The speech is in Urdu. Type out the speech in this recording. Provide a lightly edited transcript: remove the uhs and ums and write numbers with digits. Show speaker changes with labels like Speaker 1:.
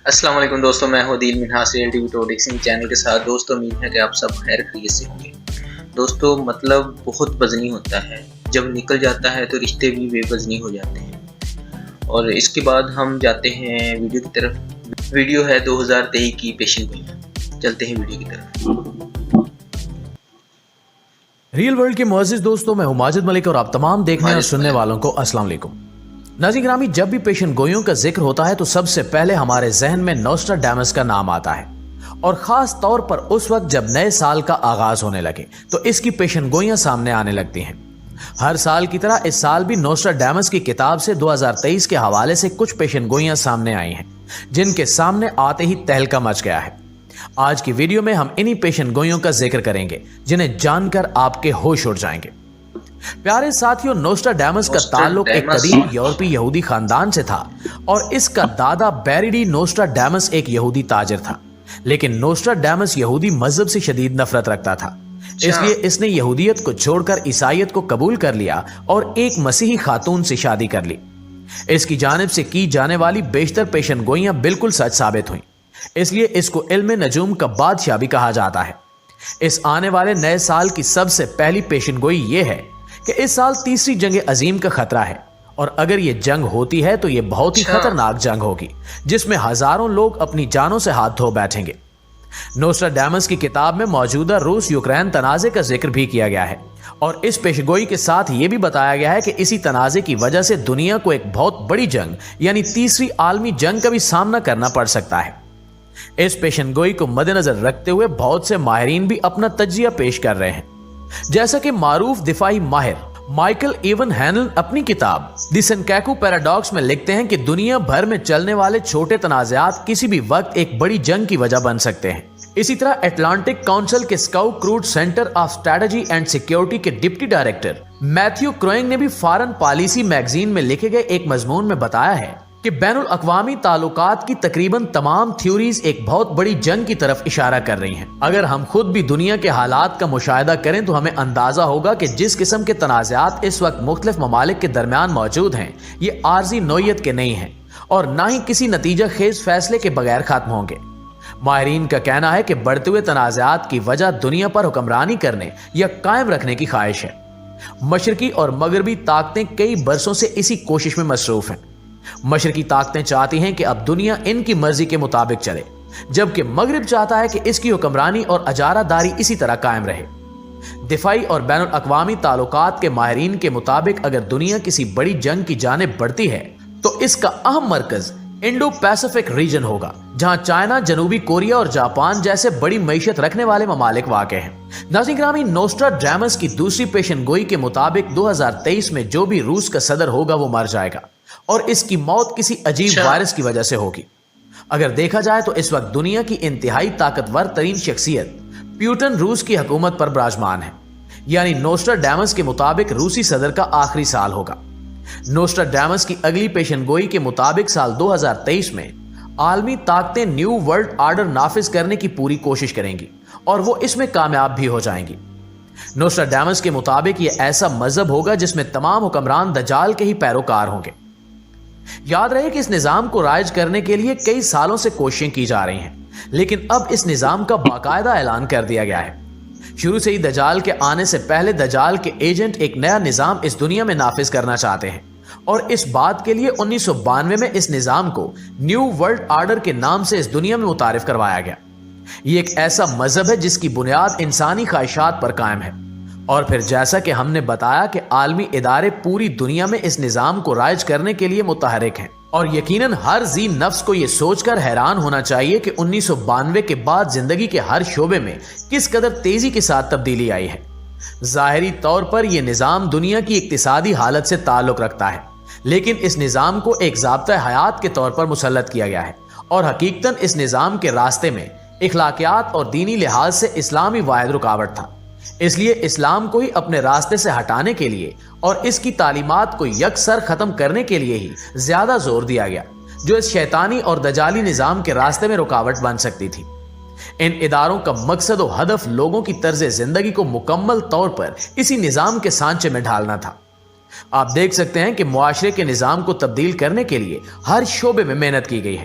Speaker 1: السلام علیکم دوستوں، میں ہوں Adeel Minhas real T V ٹوڈکسنگ چینل کے ساتھ۔ دوستوں امید ہے کہ آپ سب خیر خیریت سے ہوں گے۔ دوستوں مطلب بہت وزنی ہوتا ہے، جب نکل جاتا ہے تو رشتے بھی بے وزنی ہو جاتے ہیں۔ اور اس کے بعد ہم جاتے ہیں ویڈیو کی طرف۔ ویڈیو ہے 2023 کی پیشن گوئیاں۔ چلتے ہیں ویڈیو کی طرف۔
Speaker 2: ریئل ورلڈ کے معزز دوستوں، میں ہوں ماجد ملک اور آپ تمام دیکھنے اور سننے والوں کو السلام علیکم۔ ناظرین گرامی، جب بھی پیشن گوئیوں کا ذکر ہوتا ہے تو سب سے پہلے ہمارے ذہن میں نوسٹراڈیمس کا نام آتا ہے، اور خاص طور پر اس وقت جب نئے سال کا آغاز ہونے لگے تو اس کی پیشن گوئیاں سامنے آنے لگتی ہیں۔ ہر سال کی طرح اس سال بھی نوسٹراڈیمس کی کتاب سے 2023 کے حوالے سے کچھ پیشن گوئیاں سامنے آئی ہیں، جن کے سامنے آتے ہی تہلکہ مچ گیا ہے۔ آج کی ویڈیو میں ہم انہی پیشن گوئیوں کا ذکر کریں گے جنہیں جان کر آپ کے ہوش اڑ جائیں گے۔ پیارے ساتھیوں، نوسٹراڈیمس کا تعلق ایک قدیم یورپی یہودی خاندان سے تھا، اور اس کا دادا بیریڈی نوسٹراڈیمس ایک یہودی تاجر تھا۔ لیکن نوسٹراڈیمس یہودی مذہب سے شدید نفرت رکھتا تھا، اس لیے اس نے یہودیت کو چھوڑ کر عیسائیت کو قبول کر لیا اور ایک مسیحی خاتون سے شادی کر لی۔ اس کی جانب سے کی جانے والی بیشتر پیشن گوئیاں بالکل سچ ثابت ہوئیں، اس لیے اس کو علم نجوم کا بادشاہ بھی کہا جاتا ہے۔ اس آنے والے نئے سال کی سب سے پہلی پیشن گوئی یہ ہے کہ اس سال تیسری جنگ عظیم کا خطرہ ہے، اور اگر یہ جنگ ہوتی ہے تو یہ بہت ہی خطرناک جنگ ہوگی جس میں ہزاروں لوگ اپنی جانوں سے ہاتھ دھو بیٹھیں گے۔ نوسٹراڈیمس کی کتاب میں موجودہ روس یوکرین تنازع کا ذکر بھی کیا گیا ہے، اور اس پیشگوئی کے ساتھ یہ بھی بتایا گیا ہے کہ اسی تنازع کی وجہ سے دنیا کو ایک بہت بڑی جنگ یعنی تیسری عالمی جنگ کا بھی سامنا کرنا پڑ سکتا ہے۔ اس پیشن گوئی کو مد نظر رکھتے ہوئے بہت سے ماہرین بھی اپنا تجزیہ پیش کر رہے ہیں، جیسا کہ معروف دفاعی ماہر مائیکل ایون ہینل اپنی کتاب دی سنکیکو پیراڈاکس میں لکھتے ہیں کہ دنیا بھر میں چلنے والے چھوٹے تنازعات کسی بھی وقت ایک بڑی جنگ کی وجہ بن سکتے ہیں۔ اسی طرح اٹلانٹک کونسل کے Scowcroft Center of Strategy and Security کے ڈپٹی ڈائریکٹر میتھیو کروئنگ نے بھی فارن پالیسی میگزین میں لکھے گئے ایک مضمون میں بتایا ہے کہ بین الاقوامی تعلقات کی تقریباً تمام تھیوریز ایک بہت بڑی جنگ کی طرف اشارہ کر رہی ہیں۔ اگر ہم خود بھی دنیا کے حالات کا مشاہدہ کریں تو ہمیں اندازہ ہوگا کہ جس قسم کے تنازعات اس وقت مختلف ممالک کے درمیان موجود ہیں، یہ عارضی نوعیت کے نہیں ہیں اور نہ ہی کسی نتیجہ خیز فیصلے کے بغیر ختم ہوں گے۔ ماہرین کا کہنا ہے کہ بڑھتے ہوئے تنازعات کی وجہ دنیا پر حکمرانی کرنے یا قائم رکھنے کی خواہش ہے۔ مشرقی اور مغربی طاقتیں کئی برسوں سے اسی کوشش میں مصروف ہیں۔ مشرقی طاقتیں چاہتی ہیں کہ اب دنیا ان کی مرضی کے مطابق چلے، جبکہ مغرب چاہتا ہے کہ اس کی حکمرانی اور اجارہ داری اسی طرح قائم رہے۔ دفاعی اور بین الاقوامی تعلقات کے ماہرین کے مطابق اگر دنیا کسی بڑی جنگ کی جانب بڑھتی ہے تو اس کا اہم مرکز انڈو پیسیفک ریجن ہوگا، جہاں چائنا، جنوبی کوریا اور جاپان جیسے بڑی معیشت رکھنے والے ممالک واقع ہیں۔ ناظرین گرامی، نوسٹراڈیمس کی دوسری پیشن گوئی کے مطابق 2023 میں جو بھی روس کا صدر ہوگا وہ مر جائے گا، اور اس کی موت کسی عجیب وائرس کی وجہ سے ہوگی۔ اگر دیکھا جائے تو اس وقت دنیا کی انتہائی طاقتور ترین شخصیت پیوٹن روس کی حکومت پر براجمان ہے، یعنی نوسٹراڈیمس کے مطابق روسی صدر کا آخری سال ہوگا۔ نوسٹراڈیمس کی اگلی پیشن گوئی کے مطابق سال 2023 میں عالمی طاقتیں نیو ورلڈ آرڈر نافذ کرنے کی پوری کوشش کریں گی، اور وہ اس میں کامیاب بھی ہو جائیں گی۔ نوسٹراڈیمس کے مطابق یہ ایسا مذہب ہوگا جس میں تمام حکمران دجال کے ہی پیروکار ہوں گے۔ یاد رہے کہ اس نظام کو رائج کرنے کے لیے کئی سالوں سے کوششیں کی جا رہی ہیں، لیکن اب اس نظام کا باقاعدہ اعلان کر دیا گیا ہے۔ شروع سے ہی دجال کے آنے سے پہلے دجال کے ایجنٹ ایک نیا نظام اس دنیا میں نافذ کرنا چاہتے ہیں، اور اس بات کے لیے 1992 میں اس نظام کو نیو ورلڈ آرڈر کے نام سے اس دنیا میں متعارف کروایا گیا۔ یہ ایک ایسا مذہب ہے جس کی بنیاد انسانی خواہشات پر قائم ہے، اور پھر جیسا کہ ہم نے بتایا کہ عالمی ادارے پوری دنیا میں اس نظام کو رائج کرنے کے لیے متحرک ہیں، اور یقیناً ہر ذی نفس کو یہ سوچ کر حیران ہونا چاہیے کہ 1992 کے بعد زندگی کے ہر شعبے میں کس قدر تیزی کے ساتھ تبدیلی آئی ہے۔ ظاہری طور پر یہ نظام دنیا کی اقتصادی حالت سے تعلق رکھتا ہے، لیکن اس نظام کو ایک ضابطہ حیات کے طور پر مسلط کیا گیا ہے، اور حقیقتاً اس نظام کے راستے میں اخلاقیات اور دینی لحاظ سے اسلامی واحد رکاوٹ تھا۔ اس لیے اسلام کو ہی اپنے راستے سے ہٹانے کے لیے اور اس کی تعلیمات کو یکسر ختم کرنے کے لیے ہی زیادہ زور دیا گیا، جو اس شیطانی اور دجالی نظام کے راستے میں رکاوٹ بن سکتی تھی۔ ان اداروں کا مقصد و ہدف لوگوں کی طرز زندگی کو مکمل طور پر اسی نظام کے سانچے میں ڈھالنا تھا۔ آپ دیکھ سکتے ہیں کہ معاشرے کے نظام کو تبدیل کرنے کے لیے ہر شعبے میں محنت کی گئی ہے۔